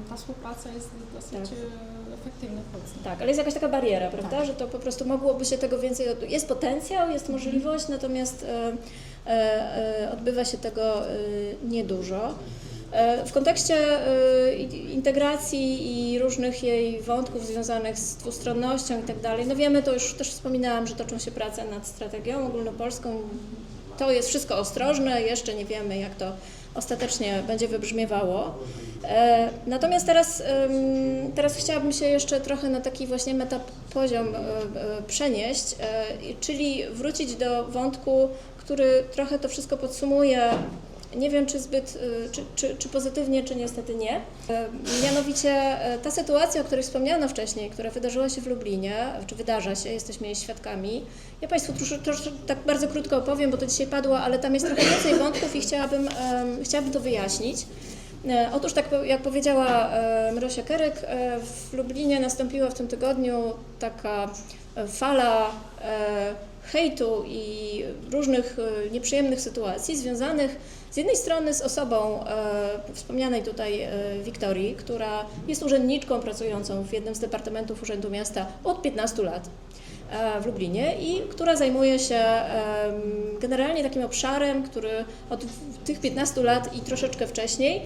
ta współpraca jest dosyć efektywna. Tak, ale jest jakaś taka bariera, prawda, że to po prostu mogłoby się tego więcej, jest potencjał, jest możliwość, natomiast odbywa się tego niedużo. W kontekście integracji i różnych jej wątków związanych z dwustronnością i tak dalej, no wiemy, to już też wspominałam, że toczą się prace nad strategią ogólnopolską. To jest wszystko ostrożne, jeszcze nie wiemy, jak to ostatecznie będzie wybrzmiewało. Natomiast teraz chciałabym się jeszcze trochę na taki właśnie metapoziom przenieść, czyli wrócić do wątku, który trochę to wszystko podsumuje. Nie wiem, czy zbyt, czy pozytywnie, czy niestety nie. Mianowicie ta sytuacja, o której wspomniano wcześniej, która wydarzyła się w Lublinie, czy wydarza się, jesteśmy jej świadkami. Ja Państwu troszkę tak bardzo krótko opowiem, bo to dzisiaj padło, ale tam jest trochę więcej wątków i chciałabym to wyjaśnić. Otóż, tak jak powiedziała Mrosia Keryk, w Lublinie nastąpiła w tym tygodniu taka fala hejtu i różnych nieprzyjemnych sytuacji związanych z jednej strony z osobą wspomnianej tutaj Wiktorii, która jest urzędniczką pracującą w jednym z departamentów Urzędu Miasta od 15 lat w Lublinie i która zajmuje się generalnie takim obszarem, który od tych 15 lat i troszeczkę wcześniej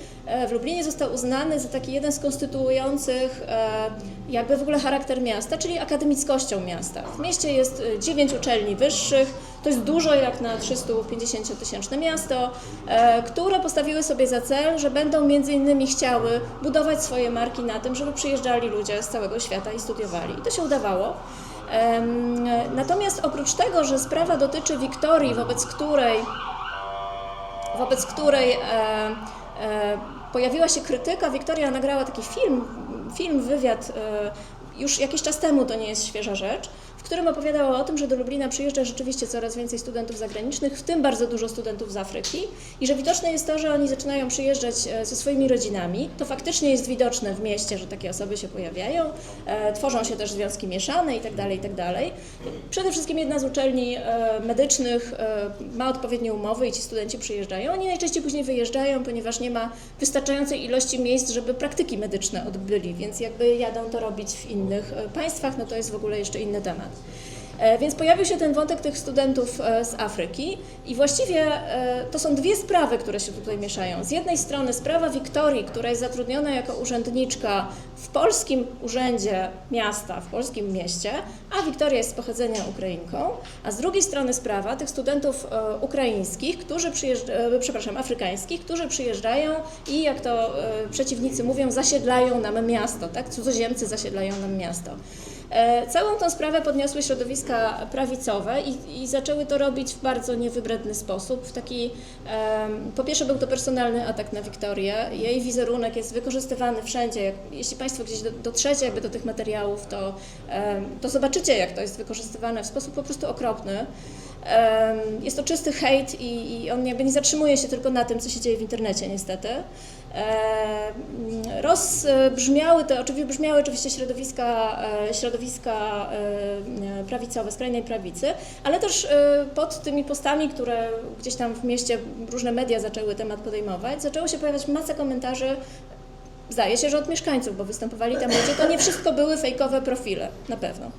w Lublinie został uznany za taki jeden z konstytuujących jakby w ogóle charakter miasta, czyli akademickością miasta. W mieście jest 9 uczelni wyższych, to jest dużo jak na 350-tysięczne miasto, które postawiły sobie za cel, że będą między innymi chciały budować swoje marki na tym, żeby przyjeżdżali ludzie z całego świata i studiowali. I to się udawało. Natomiast oprócz tego, że sprawa dotyczy Wiktorii, wobec której pojawiła się krytyka, Wiktoria nagrała taki wywiad już jakiś czas temu, to nie jest świeża rzecz, w którym opowiadała o tym, że do Lublina przyjeżdża rzeczywiście coraz więcej studentów zagranicznych, w tym bardzo dużo studentów z Afryki i że widoczne jest to, że oni zaczynają przyjeżdżać ze swoimi rodzinami. To faktycznie jest widoczne w mieście, że takie osoby się pojawiają, tworzą się też związki mieszane itd., itd. Przede wszystkim jedna z uczelni medycznych ma odpowiednie umowy i ci studenci przyjeżdżają. Oni najczęściej później wyjeżdżają, ponieważ nie ma wystarczającej ilości miejsc, żeby praktyki medyczne odbyli, więc jakby jadą to robić w innych państwach, no to jest w ogóle jeszcze inny temat. Więc pojawił się ten wątek tych studentów z Afryki i właściwie to są dwie sprawy, które się tutaj mieszają. Z jednej strony sprawa Wiktorii, która jest zatrudniona jako urzędniczka w polskim urzędzie miasta, w polskim mieście, a Wiktoria jest z pochodzenia Ukrainką, a z drugiej strony sprawa tych studentów ukraińskich, afrykańskich, którzy przyjeżdżają i jak to przeciwnicy mówią, zasiedlają nam miasto, tak? Cudzoziemcy zasiedlają nam miasto. Całą tą sprawę podniosły środowiska prawicowe i zaczęły to robić w bardzo niewybredny sposób. W taki, po pierwsze był to personalny atak na Wiktorię. Jej wizerunek jest wykorzystywany wszędzie. Jeśli Państwo gdzieś dotrzecie jakby do tych materiałów, to zobaczycie, jak to jest wykorzystywane w sposób po prostu okropny. Jest to czysty hejt i on jakby nie zatrzymuje się tylko na tym, co się dzieje w internecie niestety. Brzmiały oczywiście środowiska prawicowe, skrajnej prawicy, ale też pod tymi postami, które gdzieś tam w mieście różne media zaczęły temat podejmować, zaczęło się pojawiać masa komentarzy. Zdaje się, że od mieszkańców, bo występowali tam ludzie, to nie wszystko były fejkowe profile, na pewno.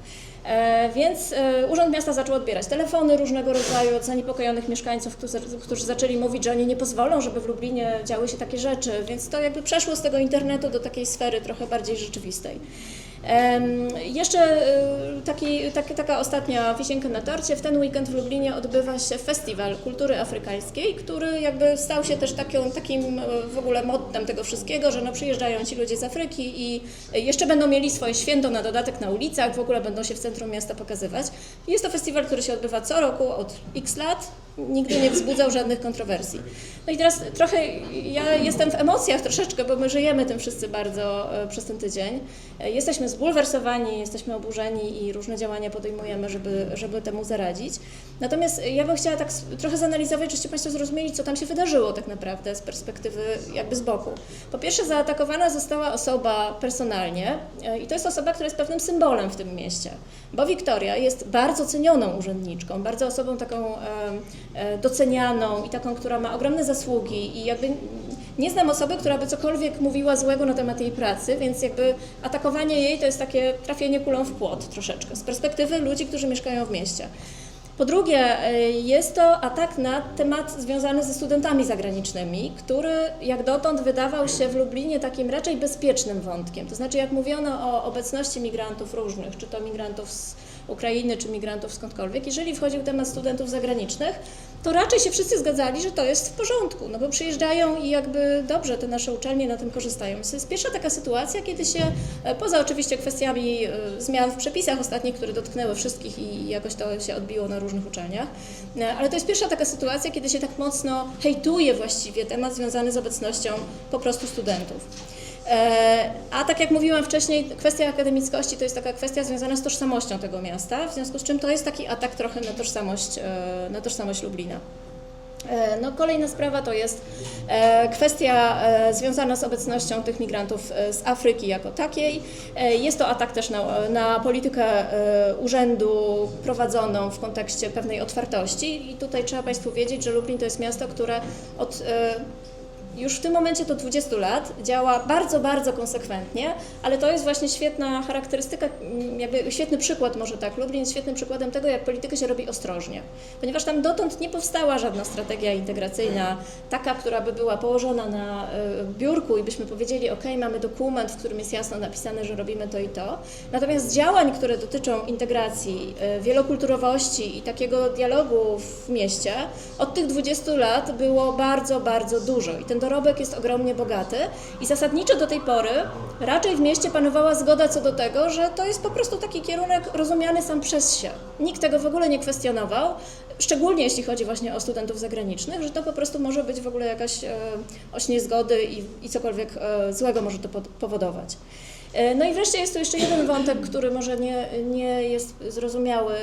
Więc Urząd Miasta zaczął odbierać telefony różnego rodzaju od zaniepokojonych mieszkańców, którzy zaczęli mówić, że oni nie pozwolą, żeby w Lublinie działy się takie rzeczy, więc to jakby przeszło z tego internetu do takiej sfery trochę bardziej rzeczywistej. Jeszcze taka ostatnia wisienka na torcie. W ten weekend w Lublinie odbywa się Festiwal Kultury Afrykańskiej, który jakby stał się też takim w ogóle mottem tego wszystkiego, że no przyjeżdżają ci ludzie z Afryki i jeszcze będą mieli swoje święto na dodatek na ulicach, w ogóle będą się w centrum miasta pokazywać. Jest to festiwal, który się odbywa co roku od x lat, nigdy nie wzbudzał żadnych kontrowersji. No i teraz trochę ja jestem w emocjach troszeczkę, bo my żyjemy tym wszyscy bardzo przez ten tydzień. Jesteśmy zbulwersowani, jesteśmy oburzeni i różne działania podejmujemy, żeby temu zaradzić. Natomiast ja bym chciała tak trochę zanalizować, żebyście Państwo zrozumieli, co tam się wydarzyło tak naprawdę z perspektywy jakby z boku. Po pierwsze, zaatakowana została osoba personalnie i to jest osoba, która jest pewnym symbolem w tym mieście, bo Wiktoria jest bardzo cenioną urzędniczką, bardzo osobą taką docenianą i taką, która ma ogromne zasługi i jakby nie znam osoby, która by cokolwiek mówiła złego na temat jej pracy, więc jakby atakowanie jej to jest takie trafienie kulą w płot troszeczkę, z perspektywy ludzi, którzy mieszkają w mieście. Po drugie, jest to atak na temat związany ze studentami zagranicznymi, który jak dotąd wydawał się w Lublinie takim raczej bezpiecznym wątkiem. To znaczy, jak mówiono o obecności migrantów różnych, czy to migrantów z Ukrainy, czy migrantów skądkolwiek, jeżeli wchodził temat studentów zagranicznych, to raczej się wszyscy zgadzali, że to jest w porządku, no bo przyjeżdżają i jakby dobrze te nasze uczelnie na tym korzystają. To jest pierwsza taka sytuacja, kiedy się, poza oczywiście kwestiami zmian w przepisach ostatnich, które dotknęły wszystkich i jakoś to się odbiło na różnych uczelniach, ale to jest pierwsza taka sytuacja, kiedy się tak mocno hejtuje właściwie temat związany z obecnością po prostu studentów. A tak jak mówiłam wcześniej, kwestia akademickości to jest taka kwestia związana z tożsamością tego miasta, w związku z czym to jest taki atak trochę na tożsamość Lublina. No, kolejna sprawa to jest kwestia związana z obecnością tych migrantów z Afryki jako takiej. Jest to atak też na politykę urzędu prowadzoną w kontekście pewnej otwartości i tutaj trzeba Państwu wiedzieć, że Lublin to jest miasto, które już w tym momencie to 20 lat działa bardzo, bardzo konsekwentnie, ale to jest właśnie świetna charakterystyka, jakby świetny przykład może tak. Lublin jest świetnym przykładem tego, jak politykę się robi ostrożnie, ponieważ tam dotąd nie powstała żadna strategia integracyjna, taka, która by była położona na biurku i byśmy powiedzieli, ok, mamy dokument, w którym jest jasno napisane, że robimy to i to. Natomiast działań, które dotyczą integracji, wielokulturowości i takiego dialogu w mieście, od tych 20 lat było bardzo, bardzo dużo i ten dorobek jest ogromnie bogaty i zasadniczo do tej pory raczej w mieście panowała zgoda co do tego, że to jest po prostu taki kierunek rozumiany sam przez się. Nikt tego w ogóle nie kwestionował, szczególnie jeśli chodzi właśnie o studentów zagranicznych, że to po prostu może być w ogóle jakaś oś niezgody i cokolwiek złego może to powodować. No i wreszcie jest tu jeszcze jeden wątek, który może nie jest zrozumiały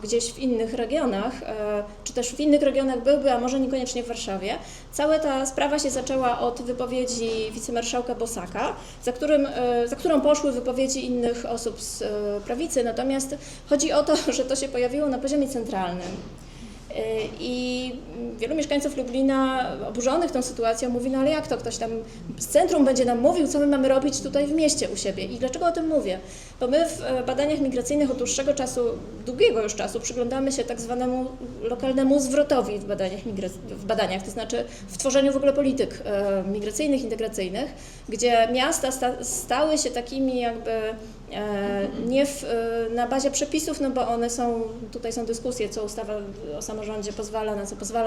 gdzieś w innych regionach, czy też w innych regionach byłby, a może niekoniecznie w Warszawie. Cała ta sprawa się zaczęła od wypowiedzi wicemarszałka Bosaka, za którą poszły wypowiedzi innych osób z prawicy, natomiast chodzi o to, że to się pojawiło na poziomie centralnym. I wielu mieszkańców Lublina oburzonych tą sytuacją mówi, no ale jak to ktoś tam z centrum będzie nam mówił, co my mamy robić tutaj w mieście u siebie. I dlaczego o tym mówię? Bo my w badaniach migracyjnych od dłuższego czasu, długiego już czasu przyglądamy się tak zwanemu lokalnemu zwrotowi w badaniach, to znaczy w tworzeniu w ogóle polityk migracyjnych, integracyjnych, gdzie miasta stały się takimi jakby nie na bazie przepisów, no bo one tutaj są dyskusje, co ustawa o samorządzie pozwala,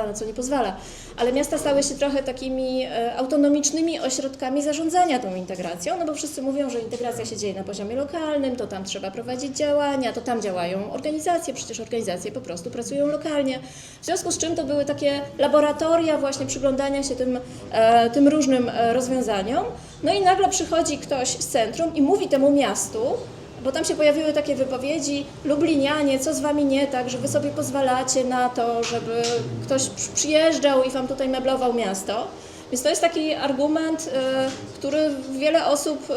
na co nie pozwala, ale miasta stały się trochę takimi autonomicznymi ośrodkami zarządzania tą integracją, no bo wszyscy mówią, że integracja się dzieje na poziomie lokalnym, to tam trzeba prowadzić działania, to tam działają organizacje, przecież organizacje po prostu pracują lokalnie, w związku z czym to były takie laboratoria właśnie przyglądania się tym różnym rozwiązaniom, no i nagle przychodzi ktoś z centrum i mówi temu miastu, bo tam się pojawiły takie wypowiedzi, Lublinianie, co z wami nie tak, że wy sobie pozwalacie na to, żeby ktoś przyjeżdżał i wam tutaj meblował miasto. Więc to jest taki argument, który wiele osób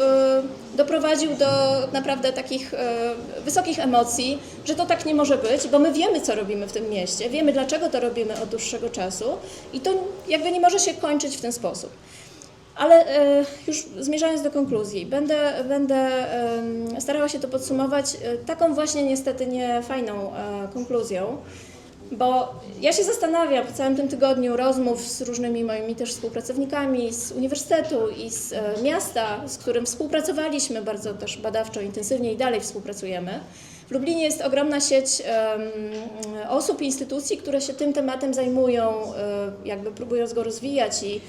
doprowadził do naprawdę takich wysokich emocji, że to tak nie może być, bo my wiemy, co robimy w tym mieście, wiemy, dlaczego to robimy od dłuższego czasu i to jakby nie może się kończyć w ten sposób. Ale już zmierzając do konkluzji, będę starała się to podsumować taką właśnie niestety niefajną konkluzją, bo ja się zastanawiam po całym tym tygodniu rozmów z różnymi moimi też współpracownikami z uniwersytetu i z miasta, z którym współpracowaliśmy bardzo też badawczo, intensywnie i dalej współpracujemy. W Lublinie jest ogromna sieć osób i instytucji, które się tym tematem zajmują, jakby próbując go rozwijać i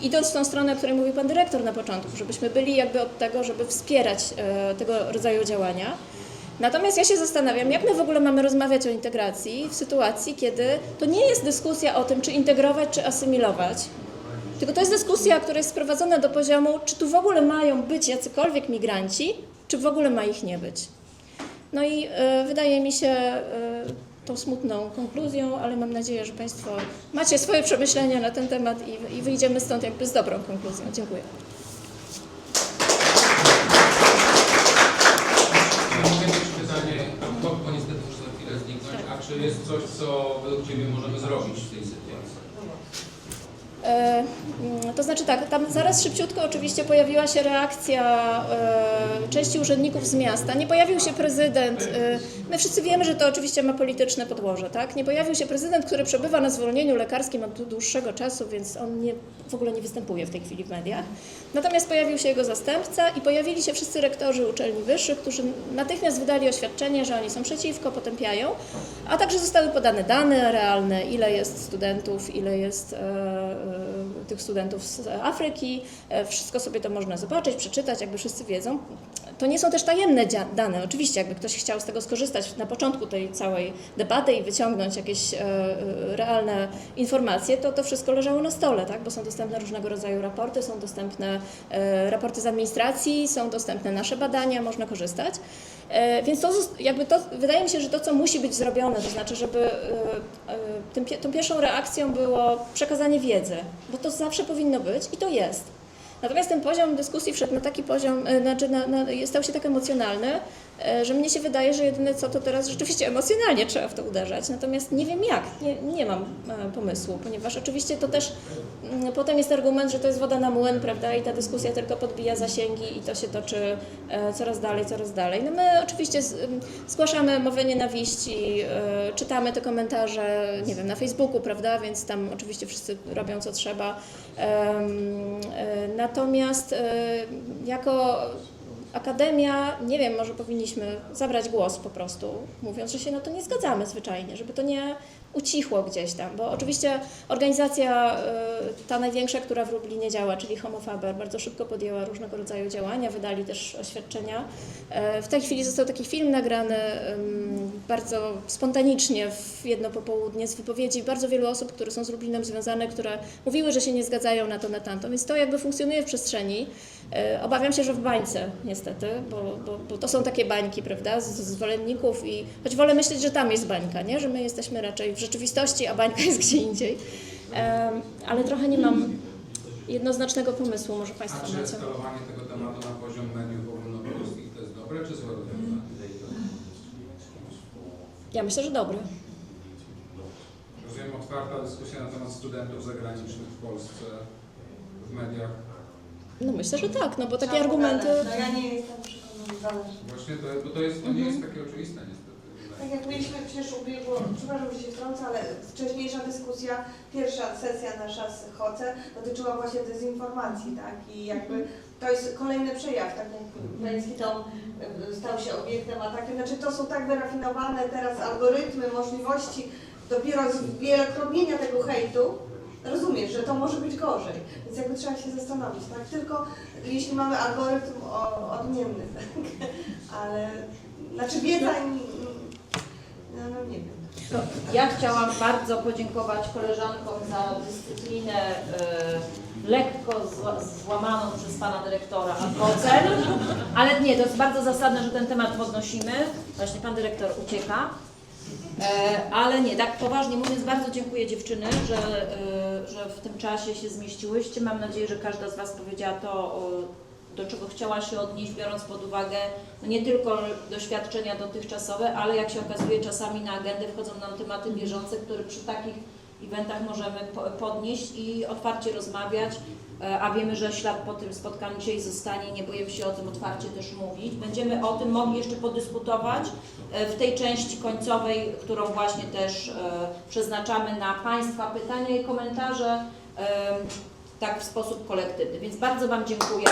idąc w tą stronę, o której mówił Pan Dyrektor na początku, żebyśmy byli jakby od tego, żeby wspierać tego rodzaju działania. Natomiast ja się zastanawiam, jak my w ogóle mamy rozmawiać o integracji w sytuacji, kiedy to nie jest dyskusja o tym, czy integrować, czy asymilować, Tylko to jest dyskusja, która jest sprowadzona do poziomu, czy tu w ogóle mają być jacykolwiek migranci, czy w ogóle ma ich nie być. No i wydaje mi się tą smutną konkluzją, ale mam nadzieję, że Państwo macie swoje przemyślenia na ten temat i wyjdziemy stąd jakby z dobrą konkluzją. Dziękuję. Mogę mieć pytanie, bo niestety muszę za chwilę zniknąć, a czy jest coś, co według Ciebie możemy zrobić w tej sytuacji? To znaczy tak, tam zaraz szybciutko oczywiście pojawiła się reakcja części urzędników z miasta. Nie pojawił się prezydent. My wszyscy wiemy, że to oczywiście ma polityczne podłoże, tak? Nie pojawił się prezydent, który przebywa na zwolnieniu lekarskim od dłuższego czasu, więc on w ogóle nie występuje w tej chwili w mediach. Natomiast pojawił się jego zastępca i pojawili się wszyscy rektorzy uczelni wyższych, którzy natychmiast wydali oświadczenie, że oni są przeciwko, potępiają, a także zostały podane dane realne, ile jest studentów, ile jest tych studentów z Afryki. Wszystko sobie to można zobaczyć, przeczytać, jakby wszyscy wiedzą. To nie są też tajemne dane. Oczywiście, jakby ktoś chciał z tego skorzystać na początku tej całej debaty i wyciągnąć jakieś realne informacje, to wszystko leżało na stole, tak? Bo są dostępne różnego rodzaju raporty, są dostępne raporty z administracji, są dostępne nasze badania, można korzystać. Więc wydaje mi się, że to, co musi być zrobione, to znaczy, żeby tą pierwszą reakcją było przekazanie wiedzy, bo to zawsze powinno być i to jest. Natomiast ten poziom dyskusji wszedł na taki poziom, stał się tak emocjonalny, że mnie się wydaje, że jedyne co to teraz rzeczywiście emocjonalnie trzeba w to uderzać. Natomiast nie wiem jak, nie mam pomysłu, ponieważ oczywiście to też potem jest argument, że to jest woda na młyn, prawda, i ta dyskusja tylko podbija zasięgi i to się toczy coraz dalej. No my oczywiście zgłaszamy mowę nienawiści, czytamy te komentarze, nie wiem, na Facebooku, prawda, więc tam oczywiście wszyscy robią co trzeba. Natomiast jako akademia, nie wiem, może powinniśmy zabrać głos po prostu, mówiąc, że się na to nie zgadzamy zwyczajnie, żeby to nie ucichło gdzieś tam, bo oczywiście organizacja ta największa, która w Lublinie działa, czyli Homo Faber, bardzo szybko podjęła różnego rodzaju działania, wydali też oświadczenia. W tej chwili został taki film nagrany bardzo spontanicznie w jedno popołudnie z wypowiedzi bardzo wielu osób, które są z Lublinem związane, które mówiły, że się nie zgadzają na to, na tamto, więc to jakby funkcjonuje w przestrzeni. Obawiam się, że w bańce niestety, bo to są takie bańki, prawda, z zwolenników i choć wolę myśleć, że tam jest bańka, nie? Że my jesteśmy raczej w rzeczywistości, a bańka jest gdzie indziej. Ale trochę nie mam jednoznacznego pomysłu, może Państwo macie. A czy macie. eskalowanie tego tematu na poziom mediów ogólnopolskich to jest dobre czy złe rozwiązanie? Ja myślę, że dobre. Rozumiem, otwarta dyskusja na temat studentów zagranicznych w Polsce w mediach. No myślę, że tak, no bo takie argumenty... No ja nie jestem przekonana, zależy. Właśnie bo to nie jest takie oczywiste niestety. Tak jak mieliśmy przecież przepraszam, że się wtrącę, ale wcześniejsza dyskusja, pierwsza sesja nasza z HOCE dotyczyła właśnie dezinformacji, tak? I jakby to jest kolejny przejaw, tak jak Pański dom stał się obiektem ataku. Znaczy to są tak wyrafinowane teraz algorytmy, możliwości dopiero zwielokrotnienia tego hejtu. Rozumiesz, że to może być gorzej, więc jakby trzeba się zastanowić, tak? Tylko jeśli mamy algorytm odmienny, tak? Ale, znaczy wiedza, no nie wiem. Ja chciałam bardzo podziękować koleżankom za dyscyplinę lekko złamaną przez pana dyrektora ocen, ale nie, to jest bardzo zasadne, że ten temat podnosimy. Właśnie pan dyrektor ucieka. Ale nie, tak poważnie mówiąc, bardzo dziękuję dziewczyny, że w tym czasie się zmieściłyście. Mam nadzieję, że każda z Was powiedziała to, do czego chciała się odnieść, biorąc pod uwagę no nie tylko doświadczenia dotychczasowe, ale jak się okazuje czasami na agendę wchodzą nam tematy bieżące, które przy takich eventach możemy podnieść i otwarcie rozmawiać, a wiemy, że ślad po tym spotkaniu dzisiaj zostanie, nie boję się o tym otwarcie też mówić. Będziemy o tym mogli jeszcze podyskutować w tej części końcowej, którą właśnie też przeznaczamy na Państwa pytania i komentarze, tak w sposób kolektywny. Więc bardzo Wam dziękuję.